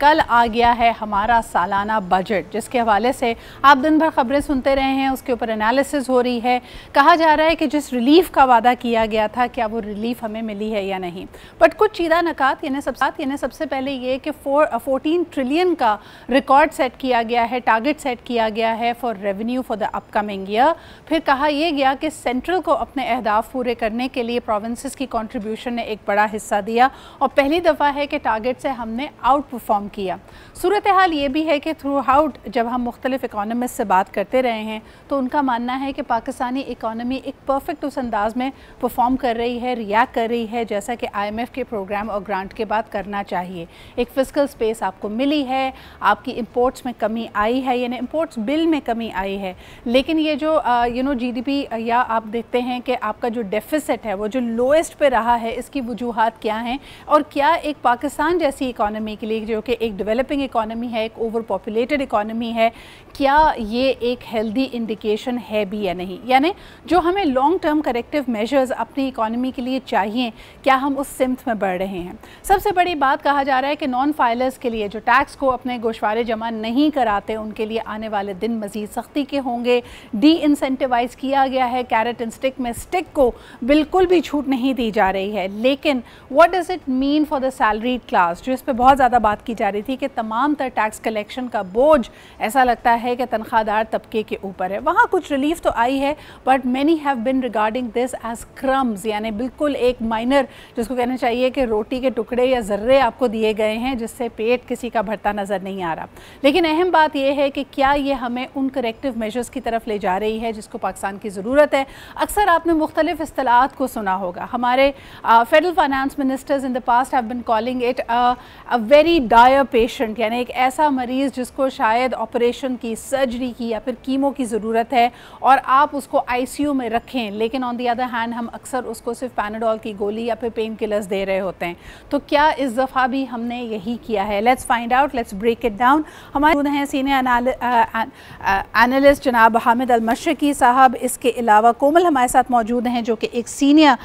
कल आ गया है हमारा सालाना बजट, जिसके हवाले से आप दिन भर खबरें सुनते रहे हैं, उसके ऊपर एनालिसिस हो रही है। कहा जा रहा है कि जिस रिलीफ का वादा किया गया था, क्या वो रिलीफ हमें मिली है या नहीं। बट कुछ चीज़ा नकात यानी सबसे पहले ये कि 14 ट्रिलियन का रिकॉर्ड सेट किया गया है, टारगेट सेट किया गया है for revenue for the upcoming year. फिर कहा यह गया कि सेंट्रल को अपने अहदाफ पूरे करने के लिए प्रोविंसेस की कंट्रीब्यूशन ने एक बड़ा हिस्सा दिया और पहली दफ़ा है कि टारगेट से हमने आउट परफॉर्म किया। सूरत हाल ये भी है कि थ्रू आउट जब हम मुख्तलिफ इकोनॉमिस्ट से बात करते रहे हैं तो उनका मानना है कि पाकिस्तानी इकोनॉमी एक परफेक्ट उस अंदाज में परफॉर्म कर रही है, रिएक्ट कर रही है जैसा कि IMF के प्रोग्राम और ग्रांट के बाद करना चाहिए। एक फिस्कल स्पेस आपको मिली है, आपकी इंपोर्ट्स में कमी आई है, यानी इंपोर्ट्स बिल में कमी आई है, लेकिन ये जो GDP या आप देखते हैं कि आपका जो डेफिसिट है वो जो लोएस्ट पे रहा है, इसकी वजूहात क्या हैं और क्या एक पाकिस्तान जैसी इकोनॉमी के लिए जो कि एक डेवलपिंग इकोनॉमी है, एक ओवर पॉपुलेटेड इकोनॉमी है, क्या ये एक हेल्दी इंडिकेशन है भी या नहीं। यानी जो हमें लॉन्ग टर्म करेक्टिव मेजर्स अपनी इकोनॉमी के लिए चाहिए, क्या हम उस सिमत में बढ़ रहे हैं। सबसे बड़ी बात कहा जा रहा है कि नॉन फाइलर्स के लिए जो टैक्स को अपने गोशवारे जमा नहीं कराते उनके लिए आने वाले दिन मज़ीद सख्ती के होंगे। डी इंसेंटिवाइज किया गया है, कैरेट एंड स्टिक में स्टिक को बिल्कुल भी छूट नहीं दी जा रही है। लेकिन what does it mean for the salaried class, जो इस पर बहुत ज़्यादा बात की जा रही थी कि तमाम तर टैक्स कलेक्शन का बोझ ऐसा लगता है कि तनख्वाहदार तबके के ऊपर है। वहाँ कुछ रिलीफ तो आई है, but many have been regarding this as crumbs, यानी बिल्कुल एक माइनर, जिसको कहना चाहिए कि रोटी के टुकड़े या ज़र्रे आपको दिए गए हैं जिससे पेट किसी का भरता नज़र नहीं आ रहा। लेकिन अहम बात यह है कि क्या ये हमें उन करेक्टिव मेजर्स की तरफ ले जा रही है जिसको पाकिस्तान की ज़रूरत है। अक्सर आपने मुख्तलिफ इस्तिलाहात को सुना होगा। हमारे federal finance ministers in the past have been calling it a very dire patient, यानी एक ऐसा मरीज़ जिसको शायद ऑपरेशन की, सर्जरी की या फिर कीमो की ज़रूरत है और आप उसको ICU में रखें, लेकिन ऑन दी अदर हैंड हम अक्सर उसको सिर्फ पैनाडोल की गोली या फिर पेन किलर्स दे रहे होते हैं। तो क्या इस दफ़ा भी हमने यही किया है? Let's find out, let's break it down. हमारे हैं सीनियर एनालिस्ट जनाब हामिद अल-मशरिकी साहब, इसके अलावा कोमल हमारे साथ मौजूद हैं जो कि एक सीनियर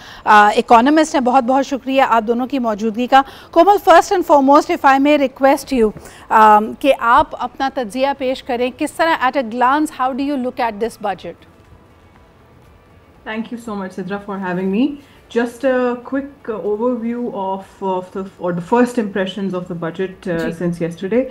इकोनॉमिस्ट हैं। बहुत बहुत शुक्रिया आप दोनों की मौजूदगी का। Komal, first and foremost if I may request you कि आप अपना तज्जिया पेश करें, किस तरह at a glance how do you look at this budget? Thank you so much, Sidra, for having me. Just a quick overview of the first impressions of the budget since yesterday.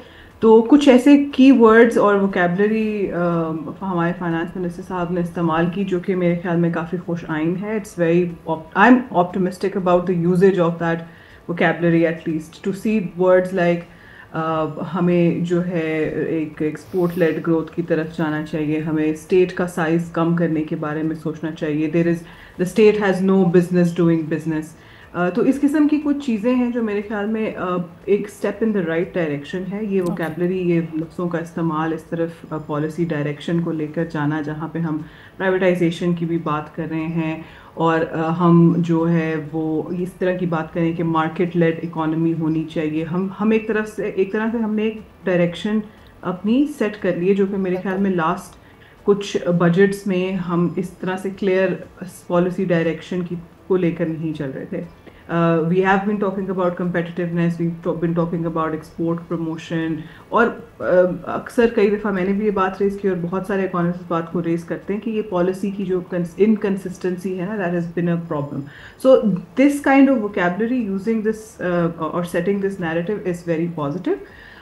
तो कुछ ऐसे keywords और vocabulary हमारे finance minister साहब ने इस्तेमाल की जो कि मेरे ख्याल में काफ़ी खुश आइन है। It's very, I am optimistic about the usage of that vocabulary, at least to see words like हमें जो है एक एक्सपोर्ट लेड ग्रोथ की तरफ जाना चाहिए, हमें स्टेट का साइज़ कम करने के बारे में सोचना चाहिए। The state has no business doing business. तो इस किस्म की कुछ चीज़ें हैं जो मेरे ख्याल में एक step in the right direction है। ये वोकेबलरी, ये लफ्ज़ों का इस्तेमाल इस तरफ पॉलिसी डायरेक्शन को लेकर जाना जहाँ पे हम प्राइवेटाइजेशन की भी बात कर रहे हैं और हम जो है वो इस तरह की बात करें कि मार्केट लेड इकोनॉमी होनी चाहिए। हम एक तरह से हमने एक डायरेक्शन अपनी सेट कर ली है जो कि मेरे ख्याल में लास्ट कुछ बजट्स में हम इस तरह से क्लियर पॉलिसी डायरेक्शन की को लेकर नहीं चल रहे थे। We have been talking about competitiveness, we been talking about export promotion और अक्सर कई दफ़ा मैंने भी ये बात रेज़ की और बहुत सारे इकोनॉमिस्ट इस बात को रेज़ करते हैं कि ये पॉलिसी की जो इनकन्सिस्टेंसी है ना, that has been a problem. So this kind of vocabulary using this और setting this narrative is very positive.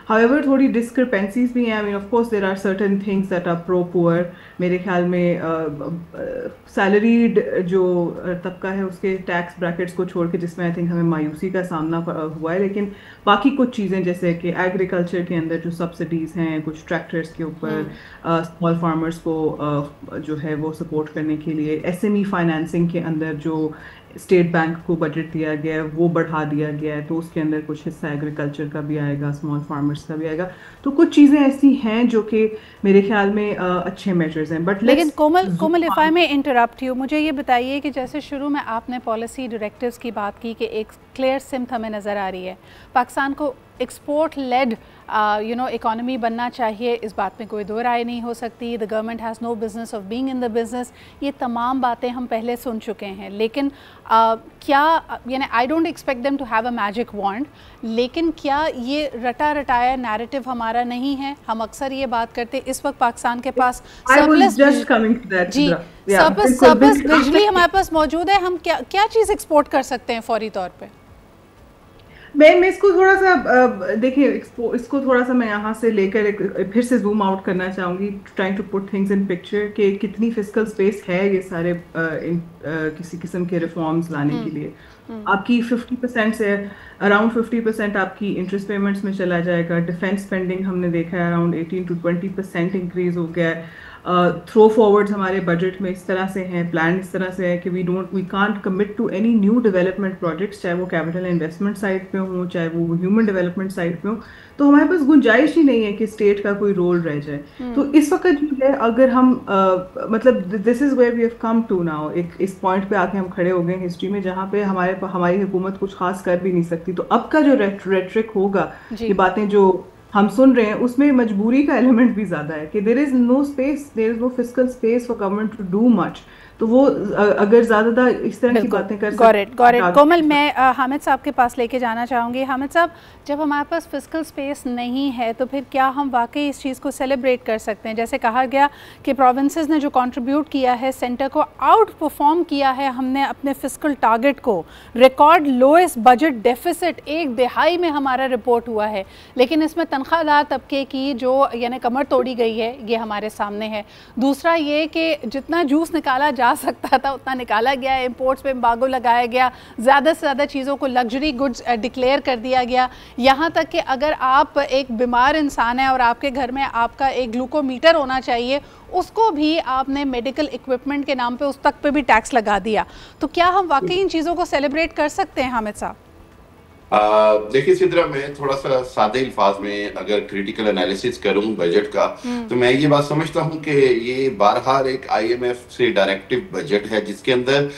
However, थोड़ी डिस्क्रिपेंसीज भी हैं। I mean, of course, there are certain things that are pro-poor. मेरे ख्याल में salaried जो तबका है उसके टैक्स ब्रैकेट्स को छोड़ के जिसमें आई थिंक हमें मायूसी का सामना हुआ है, लेकिन बाकी कुछ चीज़ें जैसे कि एग्रीकल्चर के अंदर जो सब्सिडीज़ हैं, कुछ ट्रैक्टर्स के ऊपर स्मॉल फार्मर्स को जो है वो सपोर्ट करने के लिए, SME फाइनेंसिंग के अंदर जो स्टेट बैंक को बजट दिया गया है वो बढ़ा दिया गया है, तो उसके अंदर कुछ हिस्सा एग्रीकल्चर का भी आएगा, स्मॉल फार्मर्स का भी आएगा। तो कुछ चीज़ें ऐसी हैं जो कि मेरे ख्याल में अच्छे मेजर्स हैं। बट लेकिन कोमल इफ़ आई में इंटरप्ट यू, मुझे ये बताइए कि जैसे शुरू में आपने पॉलिसी डायरेक्टिव्स की बात की कि एक क्लियर सिमत हमें नज़र आ रही है, पाकिस्तान को एक्सपोर्ट लेड इकोनॉमी बनना चाहिए, इस बात में कोई दो राय नहीं हो सकती। The government has no business of being in the business, ये तमाम बातें हम पहले सुन चुके हैं। लेकिन क्या I don't expect them to have a magic wand, लेकिन क्या ये रटा रटाया नैरेटिव हमारा नहीं है? हम अक्सर ये बात करते, इस वक्त पाकिस्तान के पास सरप्लस बिजली हमारे पास मौजूद है, हम क्या चीज़ एक्सपोर्ट कर सकते हैं फौरी तौर पर? मैं इसको थोड़ा सा देखिए, इसको थोड़ा सा मैं यहाँ से लेकर फिर से जूम आउट करना चाहूँगी, trying to put things in picture कि कितनी फिस्कल स्पेस है ये सारे किसी किस्म के रिफॉर्म्स लाने के लिए। आपकी 50% से अराउंड 50% आपकी इंटरेस्ट पेमेंट्स में चला जाएगा। डिफेंस स्पेंडिंग हमने देखा है अराउंड 18 to 20% इंक्रीज हो गया है। थ्रो फॉरवर्ड्स हमारे बजट में इस तरह से हैं, प्लान इस तरह से है कि we can't commit to any new development projects, चाहे वो कैपिटल इन्वेस्टमेंट साइड पे हो, चाहे वो ह्यूमन डेवलपमेंट साइड पे हो। तो हमारे पास गुंजाइश ही नहीं है कि स्टेट का कोई रोल रह जाए। तो इस वक्त जो है, अगर हम मतलब this is where we have come to now, एक इस पॉइंट पे आके हम खड़े हो गए हिस्ट्री में जहाँ पे हमारी हुकूमत कुछ खास कर भी नहीं सकती। तो अब का जो रेट्रिक होगा, ये बातें जो हम सुन रहे हैं, उसमें मजबूरी का एलिमेंट भी ज्यादा है कि there is no fiscal space for government to do much. तो वो अगर ज़्यादा इस तरह की बातें कर गॉट कोमल, मैं हामिद साहब के पास लेके जाना चाहूँगी। हामिद साहब, जब हमारे पास फिस्कल स्पेस नहीं है तो फिर क्या हम वाकई इस चीज़ को सेलिब्रेट कर सकते हैं? जैसे कहा गया कि प्रोविंसेस ने जो कंट्रीब्यूट किया है, सेंटर को आउट परफॉर्म किया है, हमने अपने फिस्कल टारगेट को, रिकॉर्ड लोएस्ट बजट डेफिसिट 1/2 में हमारा रिपोर्ट हुआ है। लेकिन इसमें तनख्वाहदार तबके की जो कमर तोड़ी गई है, ये हमारे सामने है। दूसरा ये कि जितना जूस निकाला जा सकता था उतना निकाला गया, इंपोर्ट्स पे एम्बार्गो लगाया गया, ज़्यादा से ज़्यादा चीज़ों को लग्जरी गुड्स डिक्लेयर कर दिया गया। यहाँ तक कि अगर आप एक बीमार इंसान है और आपके घर में आपका एक ग्लूकोमीटर होना चाहिए, उसको भी आपने मेडिकल इक्विपमेंट के नाम पे उस तक पे भी टैक्स लगा दिया। तो क्या हम वाकई इन चीज़ों को सेलिब्रेट कर सकते हैं हामिद साहब? देखिए सिद्रा, मैं थोड़ा सा सादे अल्फाज में अगर क्रिटिकल एनालिसिस करूं बजट का, तो मैं ये बात समझता हूं कि ये बहरहाल एक IMF से डायरेक्टिव बजट है, जिसके अंदर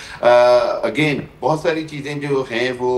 अगेन बहुत सारी चीजें जो हैं वो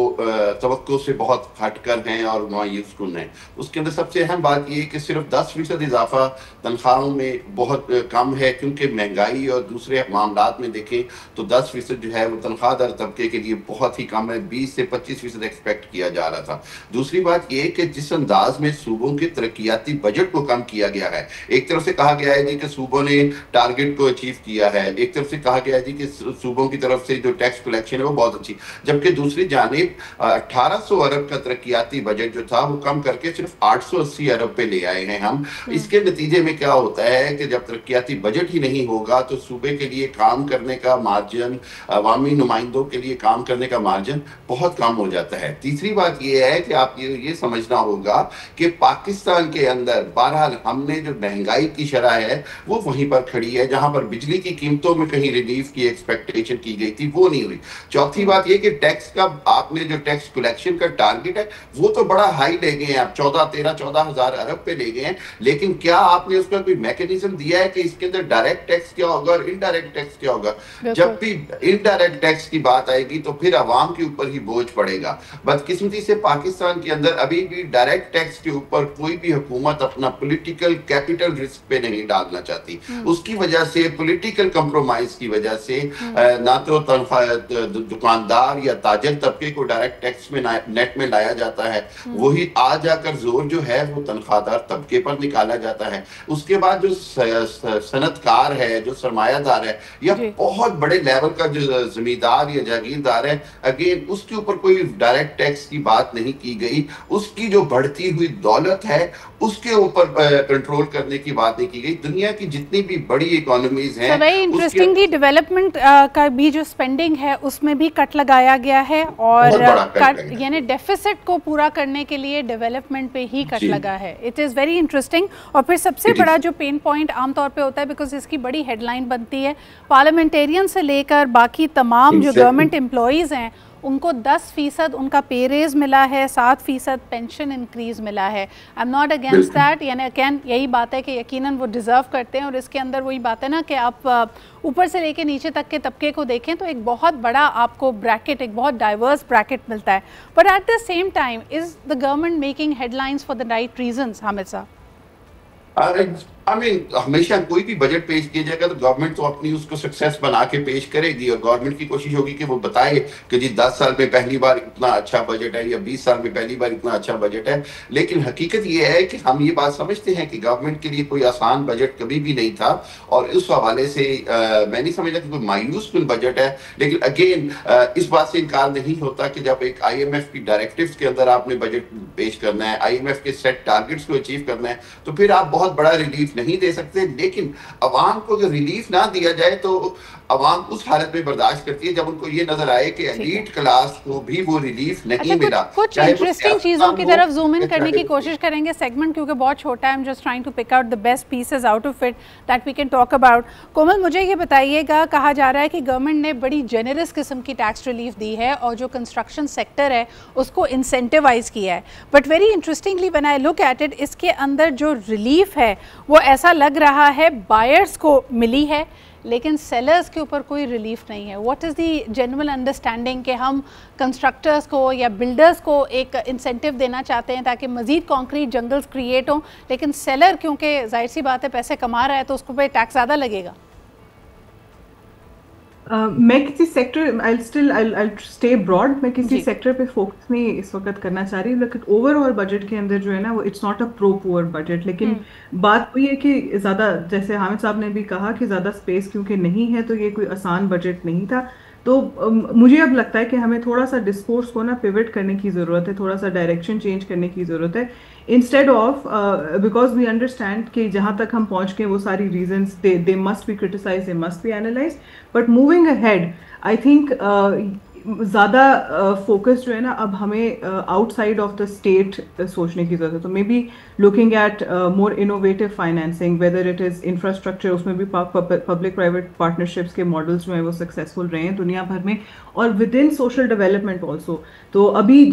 तवक्को से बहुत हटकर हैं और मायूसकुन हैं। उसके अंदर सबसे अहम बात ये है कि सिर्फ 10% इजाफा तनख्वाहों में बहुत कम है, क्योंकि महंगाई और दूसरे मामलात में देखें तो 10% जो है वो तनख्वाहदार तबके के लिए बहुत ही कम है। 20 से 25% एक्सपेक्ट किया जा रहा था। दूसरी बात यह कि जिस अंदाज में सूबों के तरक्याती बजट को कम किया गया है, एक तरफ से कहा गया है जी कि सूबों ने टारगेट को अचीव किया है, एक तरफ से कहा गया है जी कि सूबों की तरफ से जो टैक्स कलेक्शन है वो बहुत अच्छी, जबकि दूसरी जानिब 1800 अरब का तरक्याती बजट जो था वो कम करके सिर्फ 880 अरब पे ले आए हैं हम। इसके नतीजे में क्या होता है कि जब तरक्याती बजट ही नहीं होगा तो सूबे के लिए काम करने का मार्जिन, अवामी नुमाइंदों के लिए काम करने का मार्जिन बहुत कम हो जाता है। तीसरी बात यह है कि आप ये समझना होगा कि पाकिस्तान के अंदर बहरहाल हमने जो महंगाई की शरह है वो वहीं पर खड़ी है, जहां पर बिजली की कीमतों में कहीं रिलीफ की एक्सपेक्टेशन की गई थी वो नहीं हुई। चौथी बात यह कि टैक्स का आपने जो टैक्स कलेक्शन का टारगेट है वो तो बड़ा हाई ले गए हैं आप, 14 हजार अरब पे ले गए हैं, लेकिन क्या आपने उसका कोई मैकेनिज्म दिया है कि इसके अंदर डायरेक्ट टैक्स क्या होगा और इनडायरेक्ट टैक्स क्या होगा? जब भी इनडायरेक्ट टैक्स की बात आएगी तो फिर अवाम के ऊपर ही बोझ पड़ेगा। बदकिस्मती से पाकिस्तान के अंदर अभी भी डायरेक्ट टैक्स के ऊपर कोई भी हुकूमत अपना पॉलिटिकल कैपिटल रिस्क पे नहीं डालना चाहती। उसकी वजह से पॉलिटिकल कंप्रोमाइज की वजह से ना तो दुकानदार या ताजर तबके को डायरेक्ट टैक्स में नेट में लाया जाता है, वही आ जाकर जोर जो है वो तनख्वाहदार तबके पर निकाला जाता है। उसके बाद जो सनतकार है, जो सरमायादार है या बहुत बड़े लेवल का जो जमींदार या जागीरदार है, अगेन उसके ऊपर कोई डायरेक्ट टैक्स की बात नहीं की गई। उसकी जो बढ़ती हुई दौलत है उसके ऊपर कंट्रोल करने की बात नहीं की गई। दुनिया की जितनी भी बड़ी इकोनॉमीज हैं, वेरी इंटरेस्टिंगली डेवलपमेंट का भी जो स्पेंडिंग है उसमें भी कट लगाया गया है और यानी डेफिसिट को पूरा करने के लिए डेवलपमेंट पे ही कट लगा है। It is very interesting. और फिर सबसे बड़ा जो पेन पॉइंट आमतौर पे होता है, बिकॉज इसकी बड़ी हेडलाइन बनती है, पार्लियामेंटेरियन से लेकर बाकी तमाम जो गवर्नमेंट एम्प्लॉइज़ हैं उनको 10% उनका पे रेज मिला है, 7% पेंशन इंक्रीज़ मिला है। I am not against that, यानी अगेन यही बात है कि यकीनन वो डिज़र्व करते हैं, और इसके अंदर वही बात है ना कि आप ऊपर से लेके नीचे तक के तबके को देखें तो एक बहुत बड़ा आपको ब्रैकेट, एक बहुत डाइवर्स ब्रैकेट मिलता है। But at the same time is the government making headlines for the right reasons? Hamid साहब, हमेशा कोई भी बजट पेश किया जाएगा तो गवर्नमेंट तो अपनी उसको सक्सेस बना के पेश करेगी, और गवर्नमेंट की कोशिश होगी कि वो बताए कि जी 10 साल में पहली बार इतना अच्छा बजट है या 20 साल में पहली बार इतना अच्छा बजट है। लेकिन हकीकत ये है कि हम ये बात समझते हैं कि गवर्नमेंट के लिए कोई आसान बजट कभी भी नहीं था, और उस हवाले से मैं नहीं समझता कि कोई मायूस बजट है। लेकिन अगेन इस बात से इनकार नहीं होता कि जब एक IMF की डायरेक्टिव्स के अंदर आपने बजट पेश करना है, IMF के सेट टारगेट्स को अचीव करना है, तो फिर आप बहुत बड़ा रिलीफ नहीं दे सकते। लेकिन अवाम को अगर रिलीफ ना दिया जाए तो अवाम उस हालत में बर्दाश्त करती है जब उनको ये नजर आए कि एलीट क्लास को भी वो रिलीफ नहीं मिला। कुछ इंटरेस्टिंग चीजों की तरफ जूम इन करने की कोशिश करेंगे, सेगमेंट क्योंकि बहुत छोटा है। I am just trying to pick out the best pieces out of it that we can talk about. Komal, मुझे ये बताइएगा, कहा जा रहा है कि गवर्नमेंट ने बड़ी जेनरस किस्म की टैक्स रिलीफ दी है और जो कंस्ट्रक्शन सेक्टर है उसको इंसेंटिवाइज किया है। But very interestingly when I look at it, इसके अंदर जो रिलीफ है वो ऐसा लग रहा है बायर्स को मिली है, लेकिन सेलर्स के ऊपर कोई रिलीफ नहीं है। What is the general understanding कि हम कंस्ट्रक्टर्स को या बिल्डर्स को एक इंसेंटिव देना चाहते हैं ताकि मज़ीद कॉन्क्रीट जंगल्स क्रिएट हों, लेकिन सेलर क्योंकि जाहिर सी बात है पैसे कमा रहा है तो उसको पे टैक्स ज़्यादा लगेगा। मैं किसी सेक्टर I'll stay broad, मैं किसी सेक्टर पे फोकस नहीं इस वक्त करना चाह रही, लेकिन ओवरऑल बजट के अंदर जो है ना वो it's not a pro poor budget. लेकिन बात वही है कि ज़्यादा, जैसे हामिद साहब ने भी कहा कि ज़्यादा स्पेस क्योंकि नहीं है तो ये कोई आसान बजट नहीं था। तो मुझे अब लगता है कि हमें थोड़ा सा डिस्कोर्स को ना पिवट करने की ज़रूरत है, थोड़ा सा डायरेक्शन चेंज करने की ज़रूरत है, instead of because we understand कि जहाँ तक हम पहुँच गए वो सारी reasons they must be criticise, they must be analyse, but moving ahead I think ज़्यादा फोकस जो है ना अब हमें आउटसाइड ऑफ द स्टेट सोचने की ज़रूरत है। तो may be looking at more innovative financing, whether it is infrastructure, उसमें भी पब्लिक प्राइवेट पार्टनरशिप्स के मॉडल्स जो हैं वो सक्सेसफुल रहे हैं दुनिया भर में, और with in social development also. तो अभी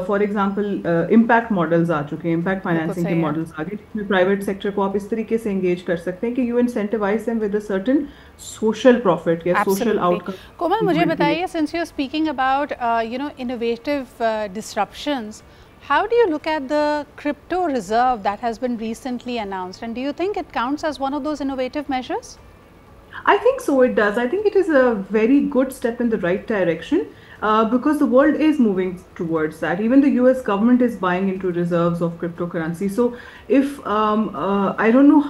फॉर एग्जाम्पल इम्पैक्ट मॉडल्स आ चुके हैं, इम्पैक्ट फाइनेंसिंग के मॉडल्स आ गए जिसमें प्राइवेट सेक्टर को आप इस तरीके से एंगेज कर सकते हैं कि you incentivise them with a certain social profit या सोशल आउटकम। कोमल, मुझे बताइए, since you are speaking about innovative disruptions, how do you look at the crypto reserve that has been recently announced, and do you think it counts as one of those innovative measures? I think so, it does. I think it is a very good step in the right direction because the world is moving towards that. Even the US government is buying into reserves of cryptocurrency. So if I don't know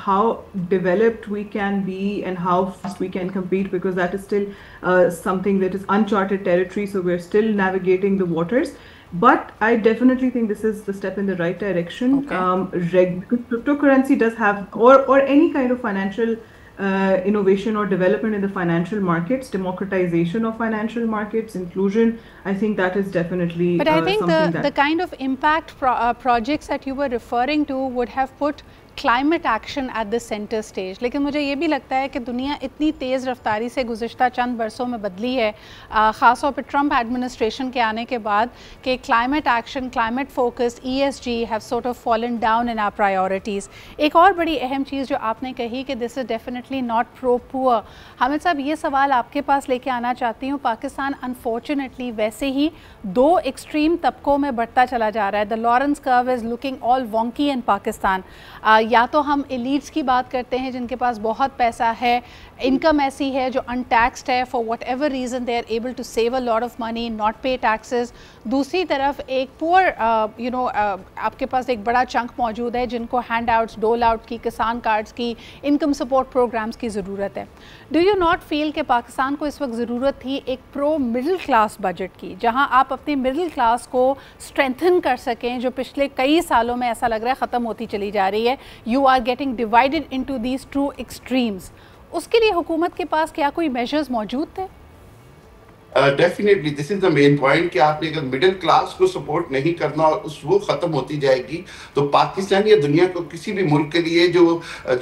how developed we can be and how fast we can compete, because that is still something that is uncharted territory, so we're still navigating the waters. But I definitely think this is the step in the right direction. Okay. Cryptocurrency does have, or any kind of financial innovation or development in the financial markets, democratization of financial markets, inclusion, I think that is definitely but I think the kind of impact projects that you were referring to would have put climate action at the centre stage. लेकिन मुझे ये भी लगता है कि दुनिया इतनी तेज़ रफ्तारी से गुज़िश्ता चंद बरसों में बदली है, ख़ास तौर पर ट्रंप एडमिनिस्ट्रेशन के आने के बाद, कि climate action, climate focus, ESG have sort of fallen down in our priorities. एक और बड़ी अहम चीज़ जो आपने कही कि this is definitely not pro poor. Hamid साहब, ये सवाल आपके पास लेके आना चाहती हूँ। पाकिस्तान अनफॉर्चुनेटली वैसे ही दो एक्सट्रीम तबकों में बढ़ता चला जा रहा है। The Lorenz curve is looking all wonky in Pakistan. या तो हम एलीट्स की बात करते हैं जिनके पास बहुत पैसा है, इनकम ऐसी है जो अनटैक्सड है, for whatever reason they are able to save a lot of money, not pay taxes. दूसरी तरफ एक पुअर आपके पास एक बड़ा चंक मौजूद है जिनको हैंड आउट्स, डोल आउट की, किसान कार्ड्स की, इनकम सपोर्ट प्रोग्राम्स की ज़रूरत है। डू यू नॉट फील कि पाकिस्तान को इस वक्त ज़रूरत थी एक प्रो मिडिल क्लास बजट की, जहां आप अपनी मिडिल क्लास को स्ट्रेंथन कर सकें, जो पिछले कई सालों में ऐसा लग रहा है ख़त्म होती चली जा रही है? You are getting divided into these two extremes. उसके लिए हुकूमत के पास क्या कोई मेजर्स मौजूद थे? Definitely this is the main point कि आपने अगर मिडिल क्लास को सपोर्ट नहीं करना और उस वो खत्म होती जाएगी तो पाकिस्तान या दुनिया को किसी भी मुल्क के लिए जो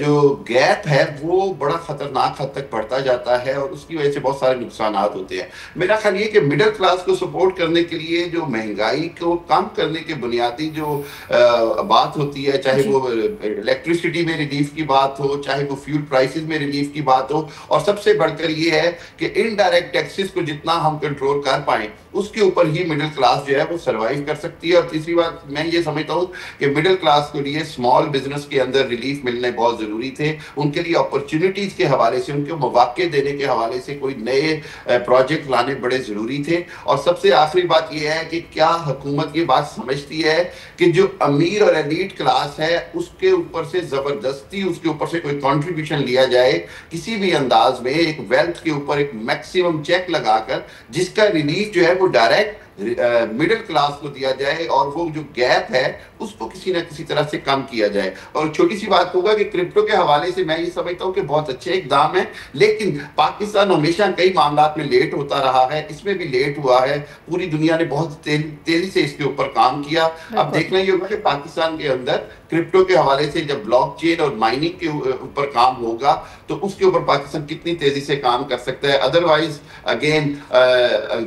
जो गैप है वो बड़ा खतरनाक हद तक बढ़ता जाता है और उसकी वजह से बहुत सारे नुकसान होते हैं। मेरा ख्याल ये कि मिडिल क्लास को सपोर्ट करने के लिए जो महंगाई को कम करने के बुनियादी जो बात होती है, चाहे वो इलेक्ट्रिसिटी में रिलीफ की बात हो, चाहे वो फ्यूल प्राइसेस में रिलीफ की बात हो, और सबसे बढ़कर ये है कि इनडायरेक्ट टैक्सेस को जितना हम कंट्रोल कर पाए उसके ऊपर ही मिडिल क्लास जो है वो सरवाइव कर सकती है। और तीसरी बात मैं ये समझता हूँ कि मिडिल क्लास के लिए स्मॉल बिजनेस के अंदर रिलीफ मिलने बहुत जरूरी थे, उनके लिए अपॉर्चुनिटीज के हवाले से, उनके मौके देने के हवाले से कोई नए प्रोजेक्ट लाने बड़े जरूरी थे। और सबसे आखिरी बात यह है कि क्या हुकूमत ये बात समझती है कि जो अमीर और एलीट क्लास है उसके ऊपर से जबरदस्ती उसके ऊपर से कोई कंट्रीब्यूशन लिया जाए किसी भी अंदाज में, एक वेल्थ के ऊपर एक मैक्सिमम चेक लगाकर जिसका रिलीफ जो है वो डायरेक्ट मिडिल क्लास को दिया जाए और वो जो गैप है उसको किसी ना किसी तरह से कम किया जाए। और छोटी सी बात होगा कि क्रिप्टो के हवाले से मैं ये समझता हूँ कि बहुत अच्छे इकदाम है, लेकिन पाकिस्तान हमेशा कई मामलों में लेट होता रहा है, इसमें भी लेट हुआ है। पूरी दुनिया ने बहुत तेजी से इसके ऊपर काम किया। अब देखना ये होगा कि पाकिस्तान के अंदर क्रिप्टो के हवाले से जब ब्लॉकचेन और माइनिंग के ऊपर काम होगा तो उसके ऊपर पाकिस्तान कितनी तेजी से काम कर सकता है। अदरवाइज अगेन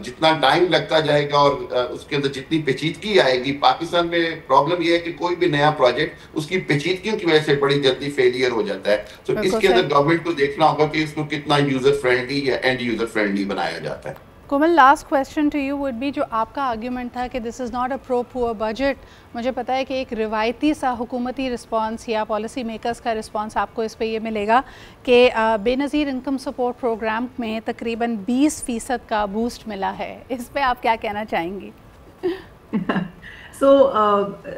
जितना टाइम लगता जाएगा और उसके अंदर जितनी पेचीदगी आएगी, पाकिस्तान में प्रॉब्लम यह है कि कोई भी नया प्रोजेक्ट उसकी पेचीदगियों की वजह से बड़ी जल्दी फेलियर हो जाता है। तो इसके अंदर गवर्नमेंट को देखना होगा कि इसको कितना यूजर फ्रेंडली या एंड यूजर फ्रेंडली बनाया जाता है। Komal, last question to you would be, जो आपका आर्ग्यूमेंट था कि this is not a pro poor budget, मुझे पता है कि एक रिवायती सा हुकूमती रिस्पांस या पॉलिसी मेकर्स का रिस्पांस आपको इस पे ये मिलेगा कि बेनज़ीर इनकम सपोर्ट प्रोग्राम में तकरीबन 20% का बूस्ट मिला है। इस पे आप क्या कहना चाहेंगी? So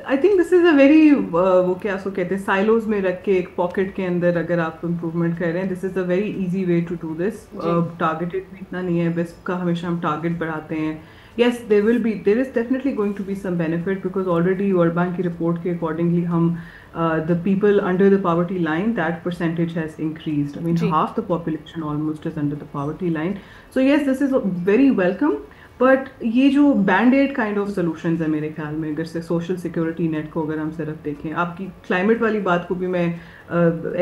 I think this is a very वो क्या उसको कहते हैं, साइलोज में रख के एक पॉकेट के अंदर अगर आप इम्प्रूवमेंट कर रहे हैं, this is a very easy way to do this. Targeted भी इतना नहीं है, बेस्ट का हमेशा हम टारगेट बढ़ाते हैं। yes there is definitely going to be some benefit because already World Bank की report के accordingly हम the people under the poverty line, that percentage has increased. I mean half the population almost is under the poverty line. So yes, this is very welcome. But ये जो band aid kind of solutions है मेरे ख्याल में, अगर से social security net को अगर हम सिर्फ देखें, आपकी क्लाइमेट वाली बात को भी मैं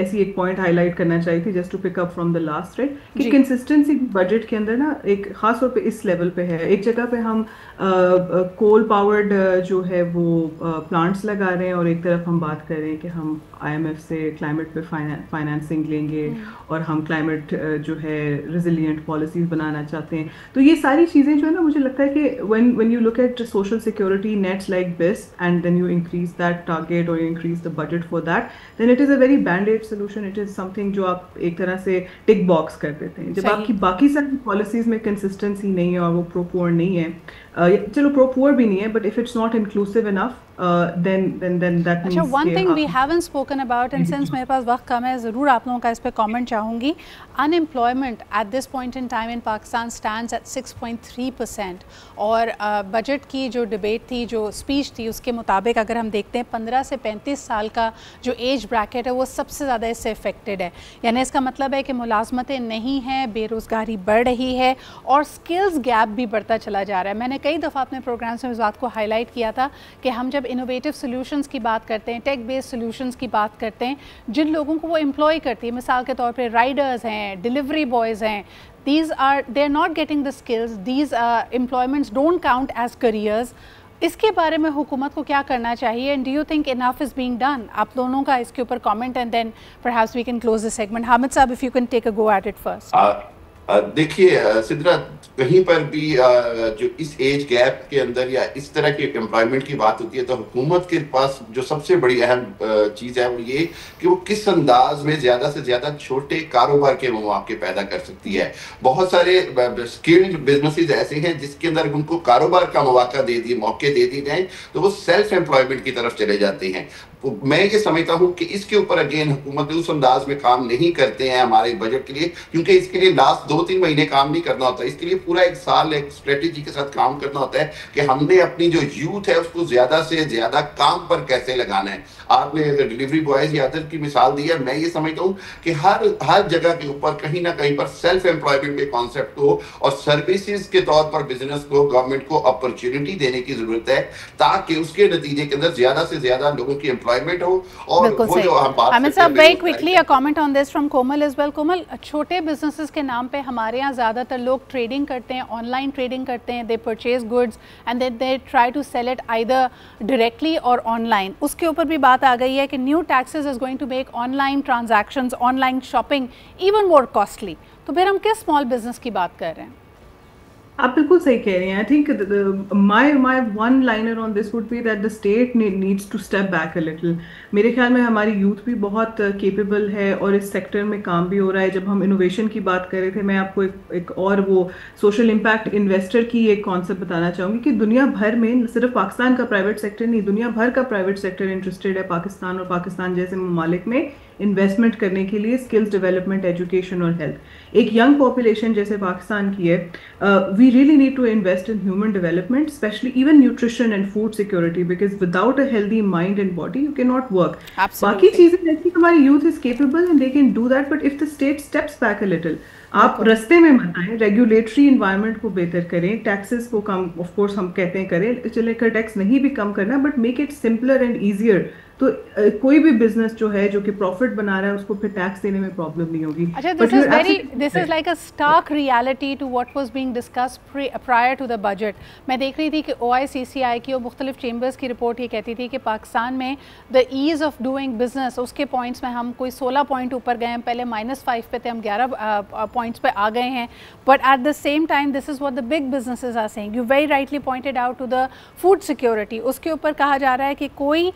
ऐसी एक पॉइंट हाईलाइट करना चाहिए थी just to pick up from the last thread कि कंसिस्टेंसी बजट के अंदर ना एक खास तौर पे इस लेवल पे है। एक जगह पे हम कोल पावर्ड जो है वो प्लांट्स लगा रहे हैं और एक तरफ हम बात कर रहे हैं कि हम IMF से क्लाइमेट पे फाइनेंसिंग लेंगे और हम क्लाइमेट जो है रिजिलियंट पॉलिसीज बनाना चाहते हैं। तो ये सारी चीज़ें जो है ना, मुझे लगता है कि when you look at social security nets like this and then you increase that target or you increase the budget for that, then it is a very band-aid solution. It is something जो आप एक तरह से टिक box कर देते हैं। जब आपकी बाकी सारी पॉलिसीज में कंसिस्टेंसी नहीं है और वो प्रो पुअर नहीं है, चलो प्रो पुअर भी नहीं है, but if it's not inclusive enough then that means one thing we haven't spoken about, and since मेरे पास वक्त कम है, ज़रूर आप लोगों का इस पे कमेंट चाहूँगी। Unemployment at this point in time in Pakistan stands at 6.3%, और बजट की जो डिबेट थी, जो स्पीच थी, उसके मुताबिक अगर हम देखते हैं 15 से 35 साल का जो एज ब्रैकेट है वो सबसे ज़्यादा इससे इफेक्टेड है। यानी इसका मतलब है कि मुलाजमतें नहीं हैं, बेरोज़गारी बढ़ रही है और स्किल्स गैप भी बढ़ता चला जा रहा है। मैंने कई दफ़ा अपने प्रोग्राम्स में इस बात को हाईलाइट किया था कि हम जब इनोवेटिव सॉल्यूशंस की बात करते हैं, टेक बेस्ड सॉल्यूशंस की बात करते हैं, जिन लोगों को वो एम्प्लॉय करती है, मिसाल के तौर पे राइडर्स हैं, डिलीवरी बॉयज़ हैं, they are not getting the skills, these employments don't count as careers। इसके बारे में हुकूमत को क्या करना चाहिए, and do you think enough is being done? आप दोनों का इसके ऊपर comment and then perhaps we can close this segment. Hamid साहब, if you can take a go at it first. देखिए सिद्रा, कहीं पर भी जो इस एज गैप के अंदर या इस तरह की एम्प्लॉयमेंट की बात होती है तो हुकूमत के पास जो सबसे बड़ी अहम चीज़ है वो ये कि वो किस अंदाज में ज़्यादा से ज़्यादा छोटे कारोबार के मौके पैदा कर सकती है। बहुत सारे स्किल्ड बिजनेसेस ऐसे हैं जिसके अंदर उनको कारोबार का मौके दे दिए जाएं तो वो सेल्फ एम्प्लॉयमेंट की तरफ चले जाते हैं। मैं ये समझता हूँ कि इसके ऊपर अगेन हुकूमत उस अंदाज में काम नहीं करते हैं हमारे बजट के लिए, क्योंकि इसके लिए लास्ट 2 2-3 महीने काम नहीं करना होता, इसके लिए पूरा एक साल एक स्ट्रेटेजी के साथ काम करना होता है कि हमने अपनी जो यूथ है उसको ज्यादा से ज्यादा काम पर कैसे लगाना है। आपने डिलीवरी बॉयज या अदर की मिसाल दी है, मैं ये समझता हूँ कि हर जगह के ऊपर कहीं ना कहीं पर सेल्फ एम्प्लॉयमेंट के कॉन्सेप्ट को और सर्विसेज के तौर पर बिजनेस को, गवर्नमेंट को अपॉर्चुनिटी देने की जरूरत है, ताकि उसके नतीजे के अंदर ज्यादा से ज्यादा लोगों की एम्प्लॉयमेंट हो। और वो जो हम बात करते हैं, very quickly a comment on this from Komal as well. Komal, छोटे बिजनेसेस के नाम पे हमारे यहाँ ज़्यादातर लोग ट्रेडिंग करते हैं, ऑनलाइन ट्रेडिंग करते हैं, they purchase goods and they try to sell it either directly और ऑनलाइन। उसके ऊपर भी बात आ गई है कि new taxes is going to make online transactions, online shopping even more costly. तो फिर हम किस स्मॉल बिजनेस की बात कर रहे हैं? आप बिल्कुल सही कह रही हैं। I think my one liner on this would be that the state needs to step back a little. मेरे ख्याल में हमारी यूथ भी बहुत केपेबल है और इस सेक्टर में काम भी हो रहा है। जब हम इनोवेशन की बात कर रहे थे, मैं आपको एक और वो सोशल इम्पैक्ट इन्वेस्टर की एक कॉन्सेप्ट बताना चाहूँगी कि दुनिया भर में, सिर्फ पाकिस्तान का प्राइवेट सेक्टर नहीं, दुनिया भर का प्राइवेट सेक्टर इंटरेस्टेड है पाकिस्तान और पाकिस्तान जैसे ममालिक में इन्वेस्टमेंट करने के लिए, स्किल्स डेवलपमेंट, एजुकेशन और हेल्थ। एक यंग पॉपुलेशन जैसे पाकिस्तान की है, we really need to invest in human development, specially even nutrition and food security, because without a healthy mind and body you can not work. बाकी चीजें जैसी हमारी youth is capable and they can do that, but if the state steps back a little, आप रस्ते में मत आए, regulatory environment को बेहतर करें, टैक्सेस को कम, ऑफ कोर्स हम कहते हैं करें, चले कर टैक्स नहीं भी कम करना, but make it simpler and easier. तो कोई भी बिजनेस जो है जो कि प्रॉफिट बना रहा है उसको फिर टैक्स देने में प्रॉब्लम नहीं होगी। अच्छा, this is like a stark reality to what was being discussed prior to the budget. मैं देख रही थी कि OICCI की और मुख्तलिफ चेंबर्स की रिपोर्ट ये कहती थी कि पाकिस्तान में the ease of doing business, उसके पॉइंट्स में हम कोई 16 पॉइंट ऊपर गए हैं। पहले -5 पे थे, हम 11 पॉइंट्स पे आ गए हैं। But at the same time this is what the big businesses are saying. You very rightly pointed out to the food security. उसके ऊपर कहा जा रहा है कि कोई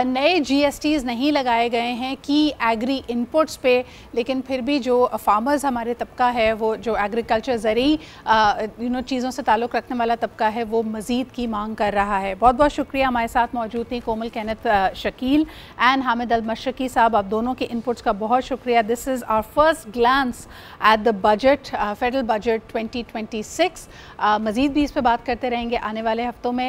नए GSTs नहीं लगाए गए हैं की एग्री इनपुट्स पे, लेकिन फिर भी जो फार्मर्स हमारे तबका है, वो जो एग्रीकल्चर ज़रिए चीज़ों से ताल्लुक़ रखने वाला तबका है, वो मज़ीद की मांग कर रहा है। बहुत बहुत शुक्रिया। हमारे साथ मौजूद थी कोमल केनेथ शकील एंड हामिद अल मशरकी साहब। आप दोनों के इनपुट्स का बहुत शुक्रिया। This is our first glance at the budget, federal budget 2026। मज़ीद भी इस पर बात करते रहेंगे आने वाले हफ्तों में।